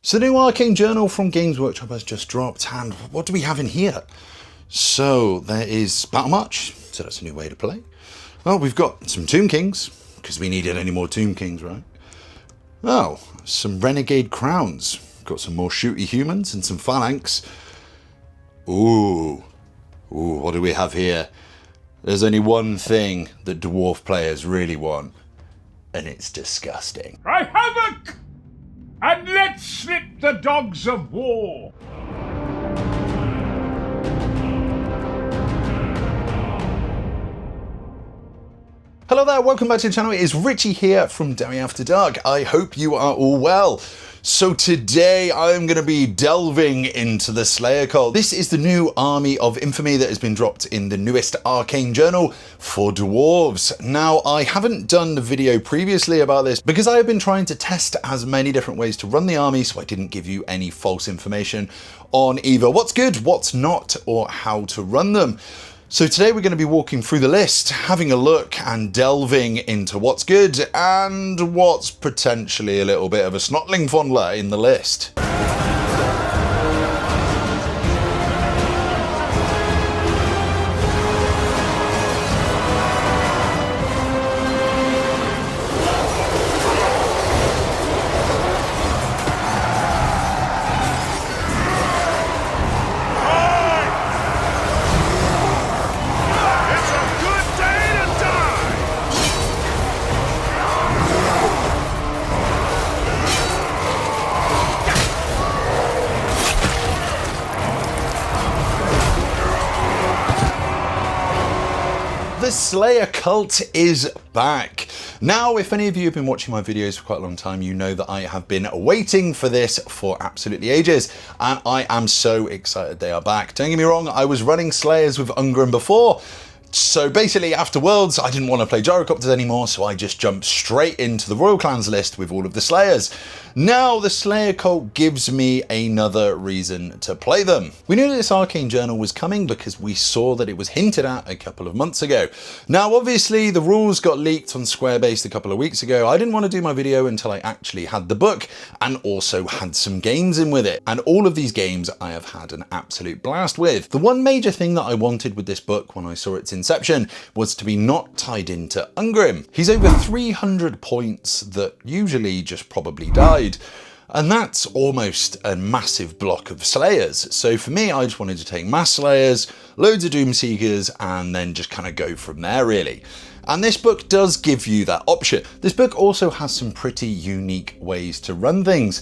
So the new Arcane Journal from Games Workshop has just dropped, and what do we have in here? So there is Battle March, so that's a new way to play. Well, we've got some Tomb Kings, because we needed any more Tomb Kings, right? Oh, some Renegade Crowns. Got some more shooty humans and some phalanx. Ooh, what do we have here? There's only one thing that Dwarf players really want, and it's disgusting. Cry havoc! And let slip the dogs of war! Hello there, welcome back to the channel. It is Richie here from Derry After Dark. I hope you are all well. So today I'm going to be delving into the Slayer cult. This is the new army of infamy that has been dropped in the newest Arcane Journal for dwarves. Now, I haven't done the video previously about this because I have been trying to test as many different ways to run the army, so I didn't give you any false information on either what's good, what's not, or how to run them. So today we're going to be walking through the list, having a look and delving into what's good and what's potentially a little bit of a snotling fondler in the list. The Slayer cult is back. Now, if any of you have been watching my videos for quite a long time, you know that I have been waiting for this for absolutely ages, and I am so excited they are back. Don't get me wrong, I was running Slayers with Ungrim before. So basically, after Worlds, I didn't want to play Gyrocopters anymore, so I just jumped straight into the Royal Clans list with all of the Slayers. Now, the Slayer cult gives me another reason to play them. We knew that this Arcane Journal was coming because we saw that it was hinted at a couple of months ago. Now, obviously, the rules got leaked on Squarebase a couple of weeks ago. I didn't want to do my video until I actually had the book and also had some games in with it. And all of these games I have had an absolute blast with. The one major thing that I wanted with this book when I saw its inception was to be not tied into Ungrim. He's over 300 points that usually just probably died. And that's almost a massive block of Slayers. So for me, I just wanted to take mass Slayers, loads of Doomseekers, and then just kind of go from there, really. And this book does give you that option. This book also has some pretty unique ways to run things.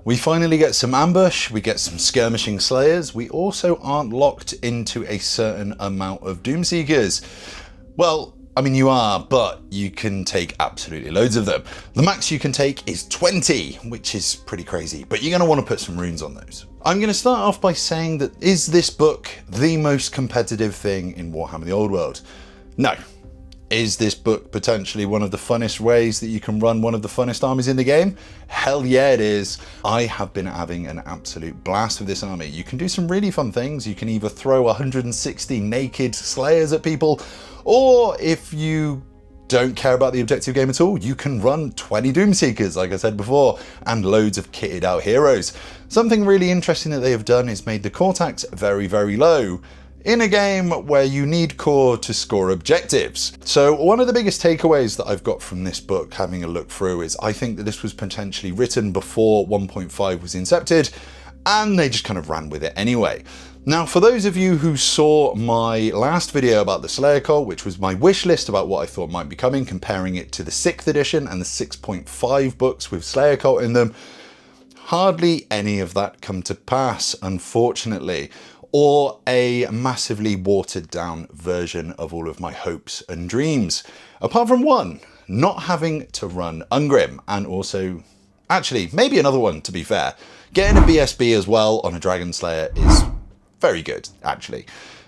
We finally get some ambush, we get some skirmishing Slayers, we also aren't locked into a certain amount of Doomseekers. Well, I mean, you are, but you can take absolutely loads of them. The max you can take is 20, which is pretty crazy, but you're going to want to put some runes on those. I'm going to start off by saying that is this book the most competitive thing in Warhammer the Old World? No. Is this book potentially one of the funnest ways that you can run one of the funnest armies in the game? Hell yeah, it is. I have been having an absolute blast with this army. You can do some really fun things. You can either throw 160 naked Slayers at people, or if you don't care about the objective game at all, you can run 20 Doomseekers, like I said before, and loads of kitted out heroes. Something really interesting that they have done is made the core tax very, very low in a game where you need core to score objectives. So one of the biggest takeaways that I've got from this book, having a look through, is I think that this was potentially written before 1.5 was incepted, and they just kind of ran with it anyway. Now, for those of you who saw my last video about the Slayer cult, which was my wish list about what I thought might be coming, comparing it to the 6th edition and the 6.5 books with Slayer cult in them, hardly any of that come to pass, unfortunately, or a massively watered down version of all of my hopes and dreams. Apart from one, not having to run Ungrim, and also, actually, maybe another one to be fair. Getting a BSB as well on a Dragon Slayer is very good, actually.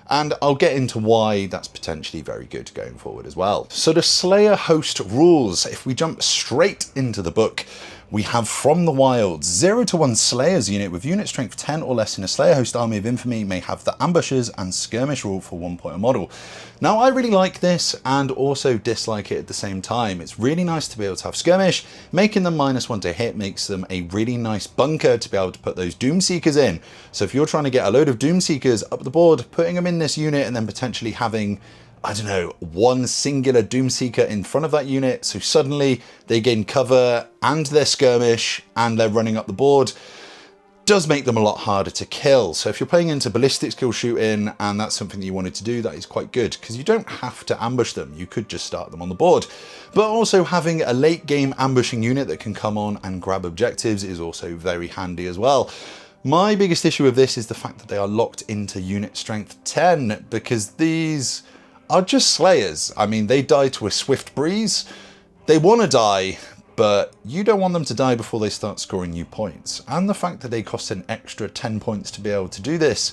And I'll get into why that's potentially very good going forward as well. So the Slayer host rules, if we jump straight into the book, we have From the Wilds. 0 to 1 Slayers unit with unit strength 10 or less in a Slayer host army of infamy may have the ambushers and skirmish rule for 1 point a model. Now I really like this and also dislike it at the same time. It's really nice to be able to have skirmish. Making them -1 to hit makes them a really nice bunker to be able to put those Doomseekers in. So if you're trying to get a load of Doomseekers up the board, putting them in this unit and then potentially having, I don't know, one singular Doomseeker in front of that unit, so suddenly they gain cover and their skirmish and they're running up the board, does make them a lot harder to kill. So if you're playing into ballistic skill shooting and that's something that you wanted to do, that is quite good because you don't have to ambush them. You could just start them on the board. But also having a late game ambushing unit that can come on and grab objectives is also very handy as well. My biggest issue with this is the fact that they are locked into unit strength 10 because these are just Slayers. I mean, they die to a swift breeze. They want to die, but you don't want them to die before they start scoring you points. And the fact that they cost an extra 10 points to be able to do this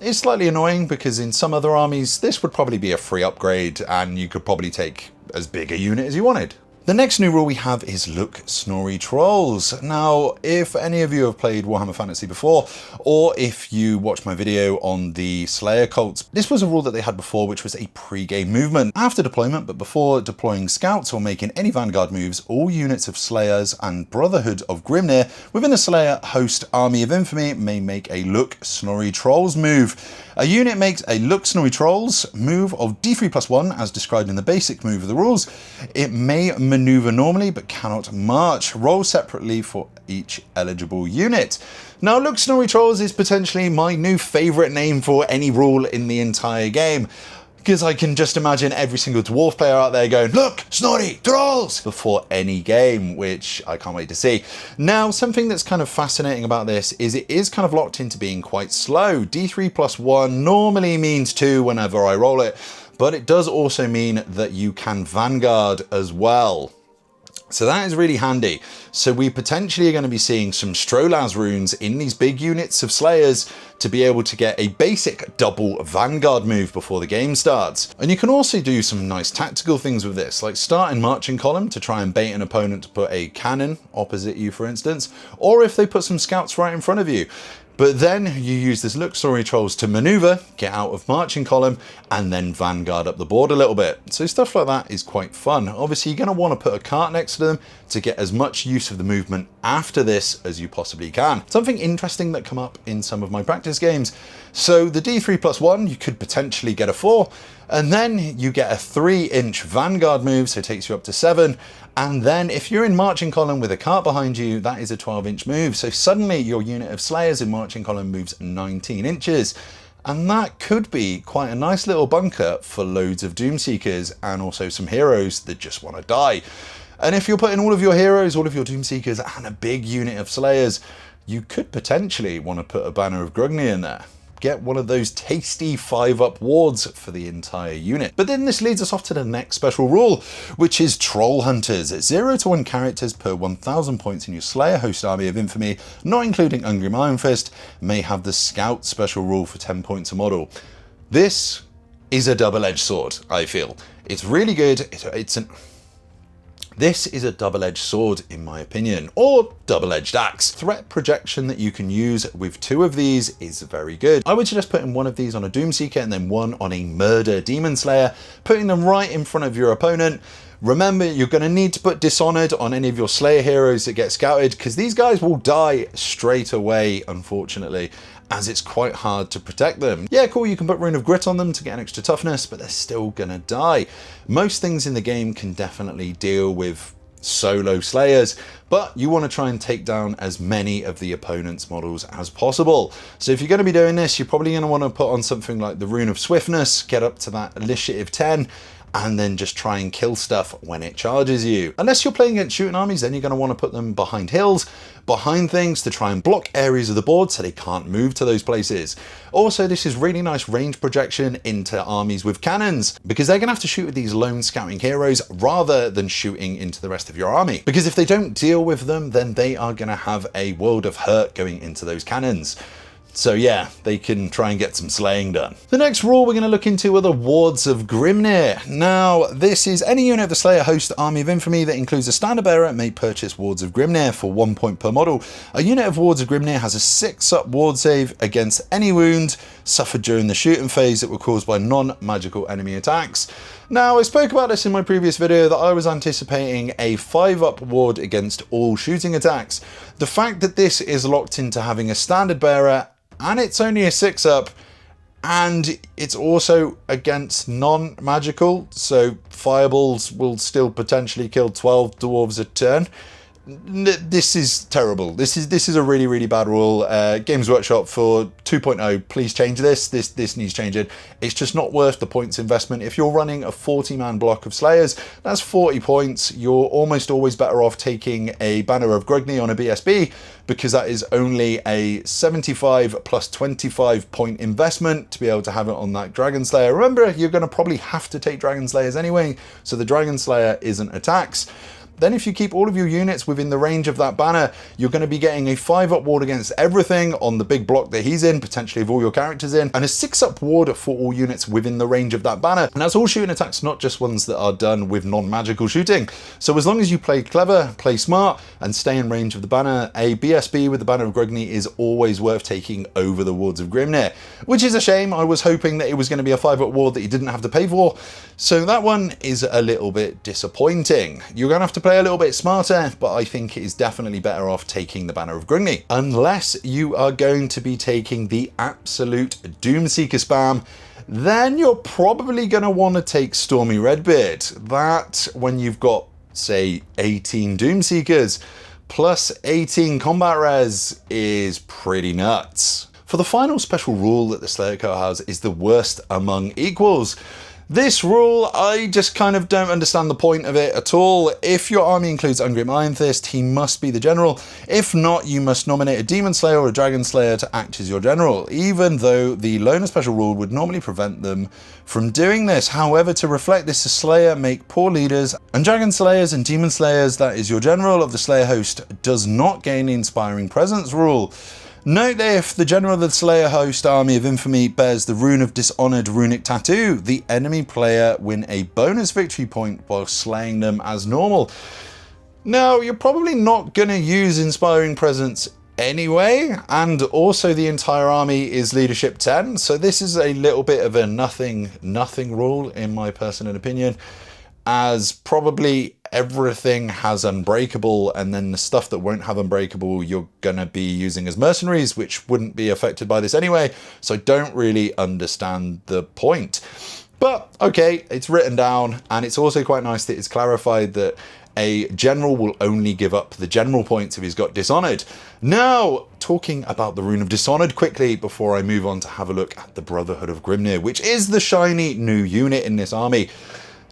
is slightly annoying because in some other armies, this would probably be a free upgrade and you could probably take as big a unit as you wanted. The next new rule we have is Look Snorri Trolls. Now, if any of you have played Warhammer Fantasy before, or if you watch my video on the Slayer cults, this was a rule that they had before, which was a pre-game movement. After deployment, but before deploying scouts or making any Vanguard moves, all units of Slayers and Brotherhood of Grimnir within a Slayer host army of infamy may make a Look Snorri Trolls move. A unit makes a Look Snorri Trolls move of D3+1 as described in the basic move of the rules. It may maneuver normally but cannot march. Roll separately for each eligible unit. Now Look Snorri Trolls is potentially my new favourite name for any rule in the entire game, because I can just imagine every single Dwarf player out there going, "Look, Snorri Trolls!" before any game, which I can't wait to see. Now, something that's kind of fascinating about this is it is kind of locked into being quite slow. D3+1 normally means 2 whenever I roll it, but it does also mean that you can Vanguard as well. So that is really handy. So we potentially are going to be seeing some Strolaz runes in these big units of Slayers to be able to get a basic double Vanguard move before the game starts. And you can also do some nice tactical things with this, like start in marching column to try and bait an opponent to put a cannon opposite you, for instance, or if they put some scouts right in front of you. But then you use this Look Snorri Trolls to maneuver, get out of marching column, and then Vanguard up the board a little bit. So stuff like that is quite fun. Obviously, you're going to want to put a cart next to them to get as much use of the movement after this as you possibly can. Something interesting that come up in some of my practice games. So the D3+1, you could potentially get a 4, and then you get a 3-inch Vanguard move, so it takes you up to 7. And then if you're in marching column with a cart behind you, that is a 12-inch move. So suddenly your unit of Slayers in marching column moves 19 inches. And that could be quite a nice little bunker for loads of Doomseekers and also some heroes that just want to die. And if you're putting all of your heroes, all of your Doomseekers and a big unit of Slayers, you could potentially want to put a banner of Grimnir in there. Get one of those tasty 5-up wards for the entire unit. But then this leads us off to the next special rule, which is Troll Hunters. 0 to 1 characters per 1,000 points in your Slayer host army of infamy, not including Ungrim Iron Fist, may have the Scout special rule for 10 points a model. This is a double-edged sword, I feel. It's really good. This is a double-edged sword, in my opinion, or double-edged axe. Threat projection that you can use with 2 of these is very good. I would suggest putting one of these on a Doomseeker and then one on a Murder Demon Slayer, putting them right in front of your opponent. Remember, you're going to need to put Dishonored on any of your Slayer heroes that get scouted, because these guys will die straight away, unfortunately, as it's quite hard to protect them. Yeah, cool, you can put Rune of Grit on them to get an extra toughness, but they're still gonna die. Most things in the game can definitely deal with solo Slayers, but you want to try and take down as many of the opponent's models as possible. So if you're going to be doing this, you're probably going to want to put on something like the Rune of Swiftness, get up to that initiative 10, and then just try and kill stuff when it charges you. Unless you're playing against shooting armies, then you're going to want to put them behind hills, behind things to try and block areas of the board so they can't move to those places. Also, this is really nice range projection into armies with cannons, because they're going to have to shoot at these lone scouting heroes rather than shooting into the rest of your army. Because if they don't deal with them, then they are going to have a world of hurt going into those cannons. So yeah, they can try and get some slaying done. The next rule we're going to look into are the Wards of Grimnir. Now, this is any unit of the Slayer host Army of Infamy that includes a standard bearer may purchase Wards of Grimnir for 1 point per model. A unit of Wards of Grimnir has a 6-up ward save against any wound suffered during the shooting phase that were caused by non-magical enemy attacks. Now, I spoke about this in my previous video that I was anticipating a 5-up ward against all shooting attacks. The fact that this is locked into having a standard bearer and it's only a 6-up and it's also against non-magical, so fireballs will still potentially kill 12 dwarves a turn. This is terrible. This is a really, really bad rule. Games Workshop for 2.0, please change this. This needs changing. It's just not worth the points investment. If you're running a 40-man block of Slayers, that's 40 points. You're almost always better off taking a Banner of Grugni on a BSB, because that is only a 75 plus 25 point investment to be able to have it on that Dragon Slayer. Remember, you're going to probably have to take Dragon Slayers anyway, so the Dragon Slayer isn't a tax. Then if you keep all of your units within the range of that banner, you're going to be getting a 5-up ward against everything on the big block that he's in, potentially of all your characters in, and a 6-up ward for all units within the range of that banner. And that's all shooting attacks, not just ones that are done with non-magical shooting. So as long as you play clever, play smart, and stay in range of the banner, a BSB with the Banner of Grugni is always worth taking over the Wards of Grimnir, which is a shame. I was hoping that it was going to be a 5-up ward that you didn't have to pay for. So that one is a little bit disappointing. You're going to have to play a little bit smarter, but I think it is definitely better off taking the Banner of Grugni, unless you are going to be taking the absolute Doomseeker spam. Then you're probably going to want to take Stormy Redbeard. That, when you've got, say, 18 Doomseekers plus 18 combat res, is pretty nuts. For the final special rule that the Slayer Code has is the worst among equals. This rule, I just kind of don't understand the point of it at all. If your army includes Ungrim Iron Fist, he must be the general. If not, you must nominate a Demon Slayer or a Dragon Slayer to act as your general, even though the loner special rule would normally prevent them from doing this. However, to reflect this, the Slayer make poor leaders, and Dragon Slayers and Demon Slayers, that is your general of the Slayer host, does not gain the Inspiring Presence rule. Note that if the general of the Slayer host Army of Infamy bears the Rune of Dishonored runic tattoo, the enemy player win a bonus victory point while slaying them as normal. Now, you're probably not going to use Inspiring Presence anyway, and also the entire army is leadership 10, so this is a little bit of a nothing rule in my personal opinion, as probably everything has Unbreakable, and then the stuff that won't have Unbreakable you're gonna be using as mercenaries, which wouldn't be affected by this anyway, so I don't really understand the point. But okay, it's written down, and it's also quite nice that it's clarified that a general will only give up the general points if he's got Dishonored. Now, talking about the Rune of Dishonored quickly before I move on to have a look at the Brotherhood of Grimnir, which is the shiny new unit in this army.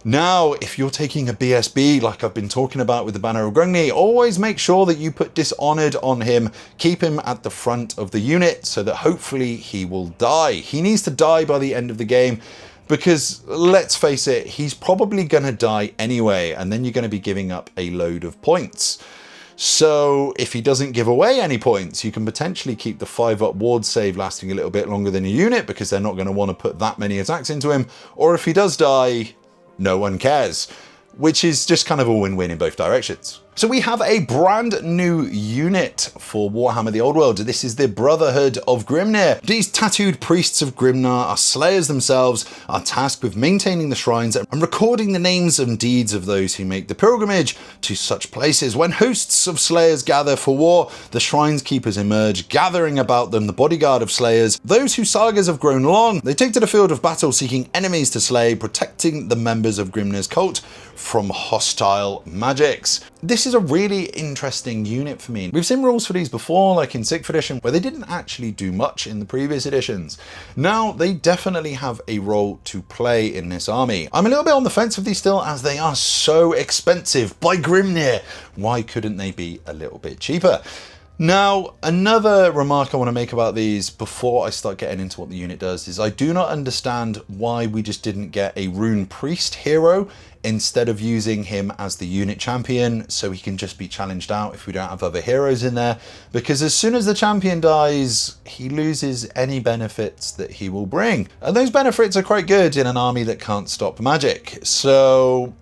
Now, if you're taking a BSB, like I've been talking about with the Banner of Grugni, always make sure that you put Dishonored on him. Keep him at the front of the unit so that hopefully he will die. He needs to die by the end of the game, because let's face it, he's probably going to die anyway, and then you're going to be giving up a load of points. So if he doesn't give away any points, you can potentially keep the 5-up ward save lasting a little bit longer than your unit, because they're not going to want to put that many attacks into him. Or if he does die, no one cares, which is just kind of a win-win in both directions. So we have a brand new unit for Warhammer the Old World. This is the Brotherhood of Grimnir. These tattooed priests of Grimnar are slayers themselves, are tasked with maintaining the shrines and recording the names and deeds of those who make the pilgrimage to such places. When hosts of slayers gather for war, the shrines keepers emerge, gathering about them the bodyguard of slayers, those whose sagas have grown long. They take to the field of battle seeking enemies to slay, protecting the members of Grimnir's cult from hostile magics. This is a really interesting unit for me. We've seen rules for these before, like in 6th edition, where they didn't actually do much in the previous editions. Now, they definitely have a role to play in this army. I'm a little bit on the fence with these still, as they are so expensive by Grimnir. Why couldn't they be a little bit cheaper? Now, another remark I want to make about these before I start getting into what the unit does is I do not understand why we just didn't get a rune priest hero instead of using him as the unit champion, so he can just be challenged out if we don't have other heroes in there, because as soon as the champion dies, he loses any benefits that he will bring. And those benefits are quite good in an army that can't stop magic. So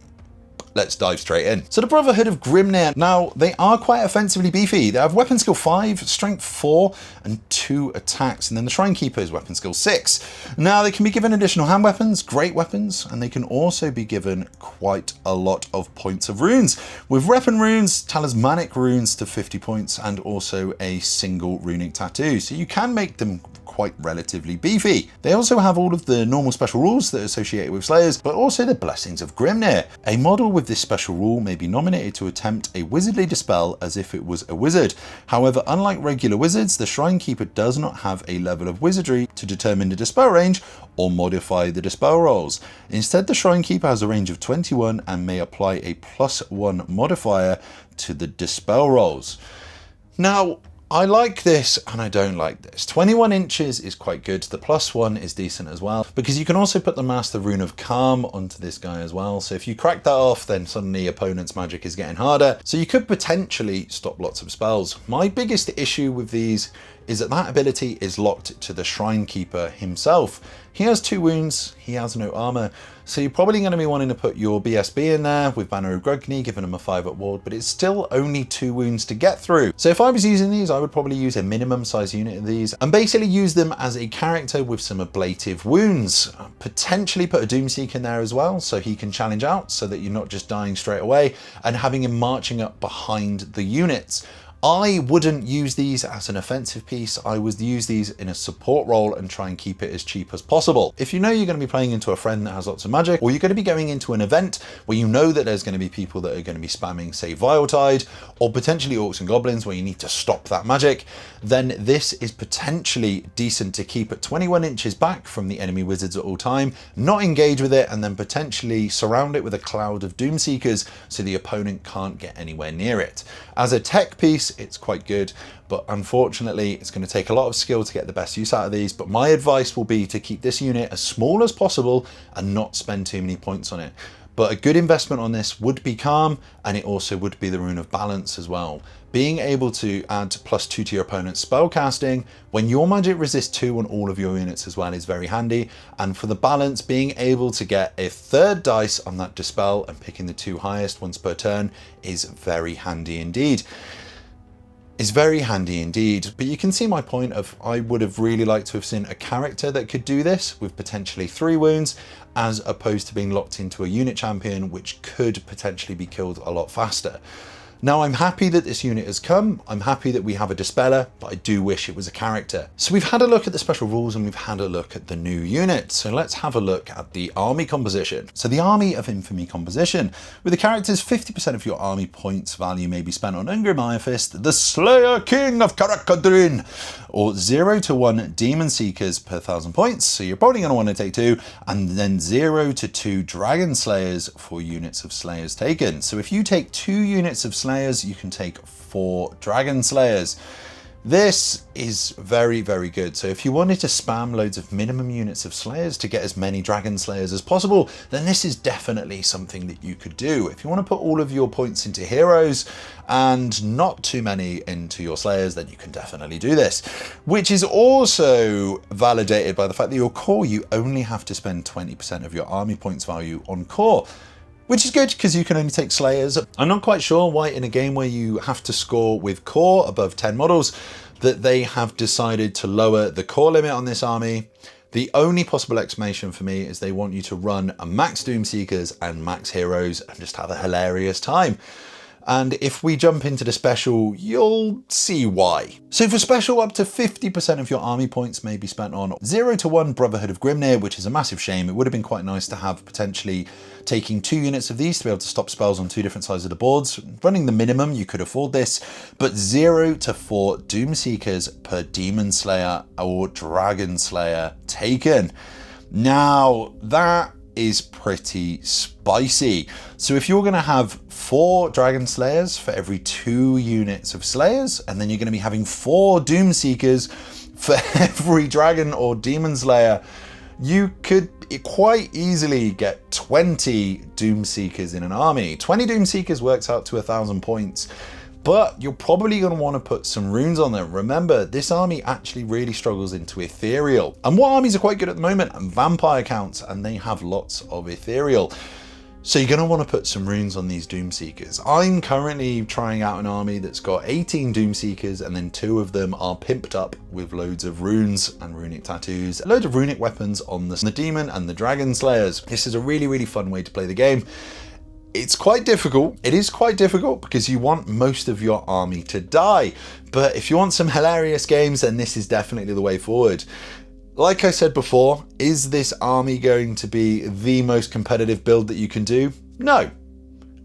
let's dive straight in. So the Brotherhood of Grimnir. Now, they are quite offensively beefy. They have weapon skill 5, strength 4, and 2 attacks. And then the Shrine Keeper is weapon skill 6. Now, they can be given additional hand weapons, great weapons, and they can also be given quite a lot of points of runes. With weapon runes, talismanic runes to 50 points, and also a single runic tattoo. So you can make them quite relatively beefy. They also have all of the normal special rules that are associated with Slayers, but also the Blessings of Grimnir. A model with this special rule may be nominated to attempt a wizardly dispel as if it was a wizard. However, unlike regular wizards, the Shrine Keeper does not have a level of wizardry to determine the dispel range or modify the dispel rolls. Instead, the Shrine Keeper has a range of 21 and may apply a +1 modifier to the dispel rolls. Now, I like this and I don't like this. 21 inches is quite good. The +1 is decent as well, because you can also put the Master Rune of Calm onto this guy as well. So if you crack that off, then suddenly opponent's magic is getting harder. So you could potentially stop lots of spells. My biggest issue with these is that that ability is locked to the Shrine Keeper himself. He has 2 wounds, he has no armor, so you're probably going to be wanting to put your BSB in there with Banner of Grugni, giving him a 5 up ward, but it's still only 2 wounds to get through. So if I was using these, I would probably use a minimum size unit of these and basically use them as a character with some ablative wounds. Potentially put a Doomseeker in there as well, so he can challenge out so that you're not just dying straight away, and having him marching up behind the units. I wouldn't use these as an offensive piece. I would use these in a support role and try and keep it as cheap as possible. If you know you're going to be playing into a friend that has lots of magic, or you're going to be going into an event where you know that there's going to be people that are going to be spamming, say, Viletide, or potentially Orcs and Goblins where you need to stop that magic, then this is potentially decent to keep at 21 inches back from the enemy wizards at all time, not engage with it, and then potentially surround it with a cloud of Doomseekers so the opponent can't get anywhere near it. As a tech piece, it's quite good, but unfortunately it's going to take a lot of skill to get the best use out of these. But my advice will be to keep this unit as small as possible and not spend too many points on it. But a good investment on this would be Calm, and it also would be the Rune of Balance as well. Being able to add +2 to your opponent's spellcasting when your magic resists 2 on all of your units as well is very handy. And for the balance, being able to get a 3rd dice on that dispel and picking the 2 highest once per turn is very handy indeed. Is very handy indeed. But you can see my point of I would have really liked to have seen a character that could do this with potentially 3 wounds, as opposed to being locked into a unit champion which could potentially be killed a lot faster. Now, I'm happy that this unit has come. I'm happy that we have a Dispeller, but I do wish it was a character. So we've had a look at the special rules and we've had a look at the new unit. So let's have a look at the army composition. So the Army of Infamy composition. With the characters, 50% of your army points value may be spent on Ungrim Iron Fist, the Slayer King of Karakadrin, or 0 to 1 Demon Seekers per 1,000 points. So you're probably going to want to take 2, and then 0 to 2 Dragon Slayers for units of Slayers taken. So if you take 2 units of Slayers, you can take 4 Dragon Slayers. This is very, very good. So if you wanted to spam loads of minimum units of Slayers to get as many Dragon Slayers as possible, then this is definitely something that you could do. If you want to put all of your points into heroes and not too many into your Slayers, then you can definitely do this, which is also validated by the fact that your core, you only have to spend 20% of your army points value on core, which is good because you can only take Slayers. I'm not quite sure why in a game where you have to score with core above 10 models that they have decided to lower the core limit on this army. The only possible explanation for me is they want you to run a max Doomseekers and max heroes and just have a hilarious time. And if we jump into the special, you'll see why. So for special, up to 50% of your army points may be spent on 0 to 1 Brotherhood of Grimnir, which is a massive shame. It would have been quite nice to have potentially taking 2 units of these to be able to stop spells on 2 different sides of the boards. Running the minimum, you could afford this, but 0 to 4 Doomseekers per Demon Slayer or Dragon Slayer taken. Now, that is pretty spicy. So if you're going to have 4 Dragon Slayers for every 2 units of Slayers, and then you're going to be having 4 Doom Seekers for every Dragon or Demon Slayer, you could quite easily get 20 Doom Seekers in an army. 20 Doom Seekers works out to 1,000 points. But you're probably going to want to put some runes on them. Remember, this army actually really struggles into ethereal. And what armies are quite good at the moment? Vampire counts, and they have lots of ethereal. So you're going to want to put some runes on these Doom Seekers. I'm currently trying out an army that's got 18 Doom Seekers, and then 2 of them are pimped up with loads of runes and runic tattoos, loads of runic weapons on the Demon and the Dragon Slayers. This is a really, really fun way to play the game. It's quite difficult. It is quite difficult because you want most of your army to die. But if you want some hilarious games, then this is definitely the way forward. Like I said before, is this army going to be the most competitive build that you can do? No.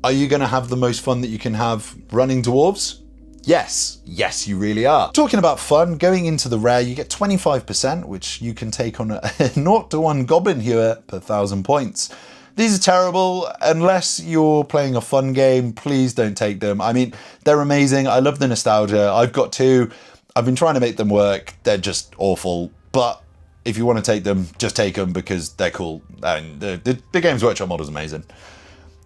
Are you going to have the most fun that you can have running dwarves? Yes. Yes, you really are. Talking about fun, going into the rare, you get 25%, which you can take on a 0-1 goblin hewer per 1,000 points. These are terrible. Unless you're playing a fun game, please don't take them. I mean, they're amazing. I love the nostalgia. I've got 2. I've been trying to make them work. They're just awful. But if you want to take them, just take them because they're cool. And the Games Workshop model is amazing.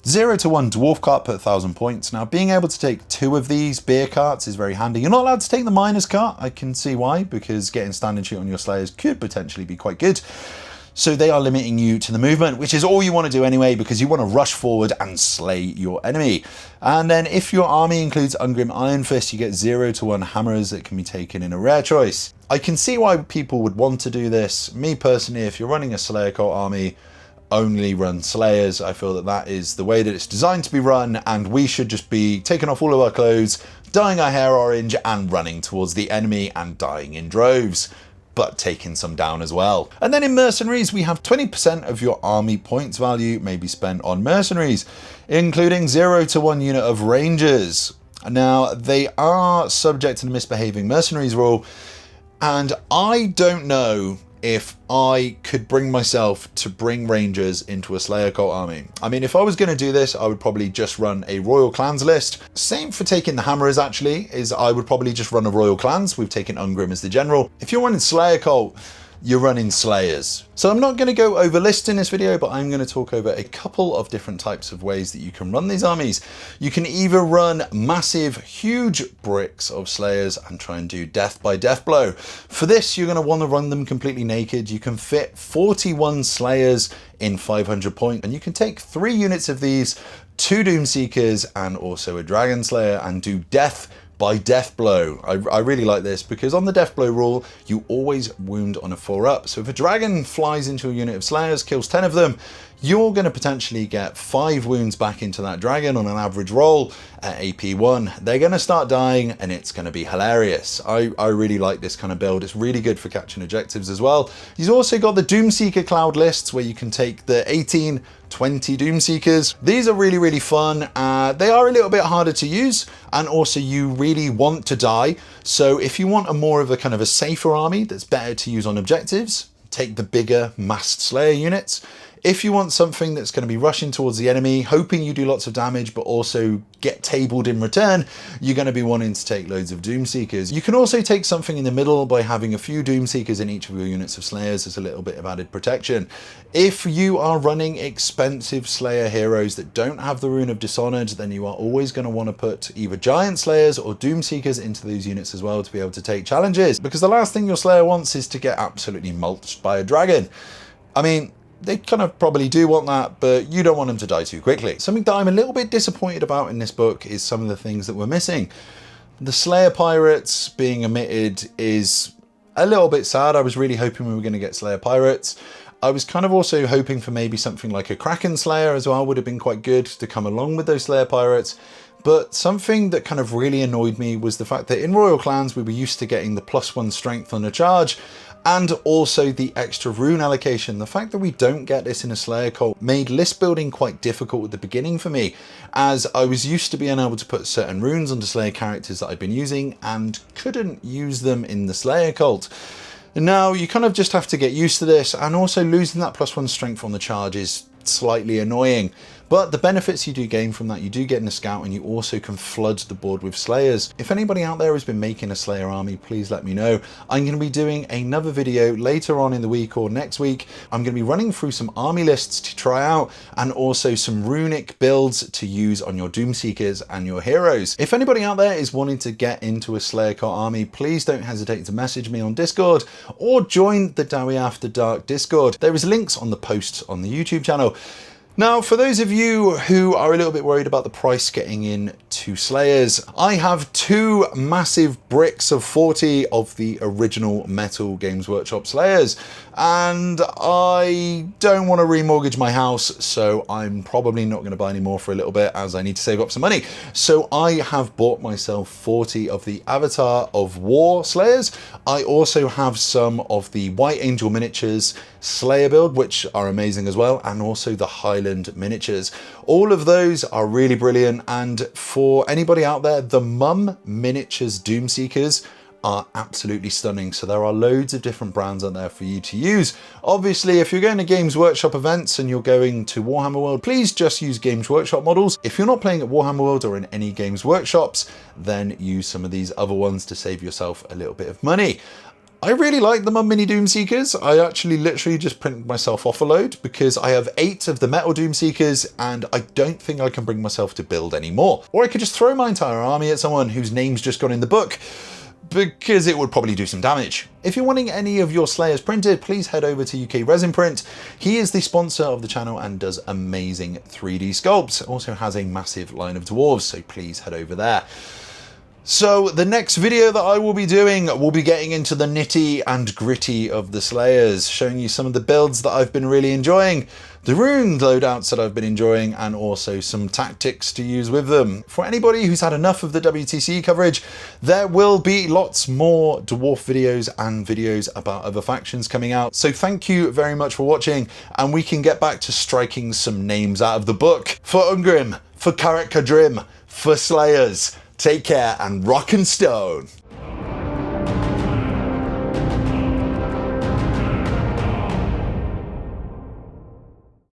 0-1 dwarf cart per 1,000 points. Now, being able to take 2 of these beer carts is very handy. You're not allowed to take the miners cart. I can see why, because getting stand and shoot on your slayers could potentially be quite good. So they are limiting you to the movement, which is all you want to do anyway, because you want to rush forward and slay your enemy. And then if your army includes Ungrim Iron Fist, you get 0-1 hammers that can be taken in a rare choice. I can see why people would want to do this. Me personally, if you're running a Slayer cult army, only run Slayers. I feel that that is the way that it's designed to be run, and we should just be taking off all of our clothes, dyeing our hair orange, and running towards the enemy and dying in droves, but taking some down as well. And then in mercenaries, we have 20% of your army points value may be spent on mercenaries, including 0-1 unit of rangers. Now, they are subject to the misbehaving mercenaries rule, and I don't know if I could bring myself to bring rangers into a Slayer cult army. I mean, if I was going to do this, I would probably just run a Royal Clans list. Same for taking the Hammerers actually, is I would probably just run a Royal Clans. We've taken Ungrim as the general. If you're running Slayer cult, you're running Slayers. So I'm not going to go over lists in this video, but I'm going to talk over a couple of different types of ways that you can run these armies. You can either run massive, huge bricks of Slayers and try and do death by death blow. For this, you're going to want to run them completely naked. You can fit 41 Slayers in 500 points, and you can take 3 units of these, 2 Doom Seekers and also a Dragon Slayer, and do death by death blow. I really like this because on the death blow rule, you always wound on a 4-up. So if a dragon flies into a unit of Slayers, kills 10 of them, you're going to potentially get 5 wounds back into that dragon on an average roll at AP1. They're going to start dying and it's going to be hilarious. I really like this kind of build. It's really good for catching objectives as well. You've also got the Doom Seeker cloud lists where you can take the 18, 20 Doom Seekers. These are really, really fun. They are a little bit harder to use, and also you really want to die. So if you want a more of a kind of a safer army that's better to use on objectives, take the bigger massed Slayer units. If you want something that's going to be rushing towards the enemy, hoping you do lots of damage, but also get tabled in return, you're going to be wanting to take loads of Doom Seekers. You can also take something in the middle by having a few Doom Seekers in each of your units of Slayers as a little bit of added protection. If you are running expensive Slayer heroes that don't have the Rune of Dishonored, then you are always going to want to put either Giant Slayers or Doom Seekers into those units as well to be able to take challenges, because the last thing your Slayer wants is to get absolutely mulched by a dragon. I mean, they kind of probably do want that, but you don't want them to die too quickly. Something that I'm a little bit disappointed about in this book is some of the things that we're missing. The Slayer Pirates being omitted is a little bit sad. I was really hoping we were going to get Slayer Pirates. I was kind of also hoping for maybe something like a Kraken Slayer as well would have been quite good to come along with those Slayer Pirates. But something that kind of really annoyed me was the fact that in Royal Clans we were used to getting the +1 strength on a charge, and also the extra rune allocation. The fact that we don't get this in a Slayer cult made list building quite difficult at the beginning for me, as I was used to being able to put certain runes onto Slayer characters that I've been using and couldn't use them in the Slayer cult. Now you kind of just have to get used to this, and also losing that +1 strength on the charge is slightly annoying. But the benefits you do gain from that, you do get in a scout and you also can flood the board with slayers. If anybody out there has been making a slayer army, please let me know. I'm going to be doing another video later on in the week or next week. I'm going to be running through some army lists to try out and also some runic builds to use on your Doomseekers and your heroes. If anybody out there is wanting to get into a Slayer cult army, please don't hesitate to message me on Discord or join the Dowie After Dark Discord. There is links on the posts on the YouTube channel. Now, for those of you who are a little bit worried about the price getting into Slayers, I have 2 massive bricks of 40 of the original Metal Games Workshop Slayers, and I don't want to remortgage my house, so I'm probably not going to buy any more for a little bit as I need to save up some money. So I have bought myself 40 of the Avatar of War Slayers. I also have some of the White Angel miniatures Slayer build, which are amazing as well, and also the Highland miniatures. All of those are really brilliant, and for anybody out there, the Mum Miniatures Doomseekers are absolutely stunning. So there are loads of different brands out there for you to use. Obviously, if you're going to Games Workshop events and you're going to Warhammer World, please just use Games Workshop models. If you're not playing at Warhammer World or in any Games Workshops, then use some of these other ones to save yourself a little bit of money. I really like the Mum Mini Doomseekers. I actually literally just printed myself off a load because I have 8 of the metal Doomseekers and I don't think I can bring myself to build any more. Or I could just throw my entire army at someone whose name's just gone in the book, because it would probably do some damage. If you're wanting any of your Slayers printed, please head over to UK Resin Print. He is the sponsor of the channel and does amazing 3D sculpts. Also has a massive line of dwarves, so please head over there. So the next video that I will be doing will be getting into the nitty and gritty of the Slayers, showing you some of the builds that I've been really enjoying, the rune loadouts that I've been enjoying, and also some tactics to use with them. For anybody who's had enough of the WTC coverage, there will be lots more Dwarf videos and videos about other factions coming out. So thank you very much for watching, and we can get back to striking some names out of the book. For Ungrim, for Karak Kadrim, for Slayers. Take care and rock and stone.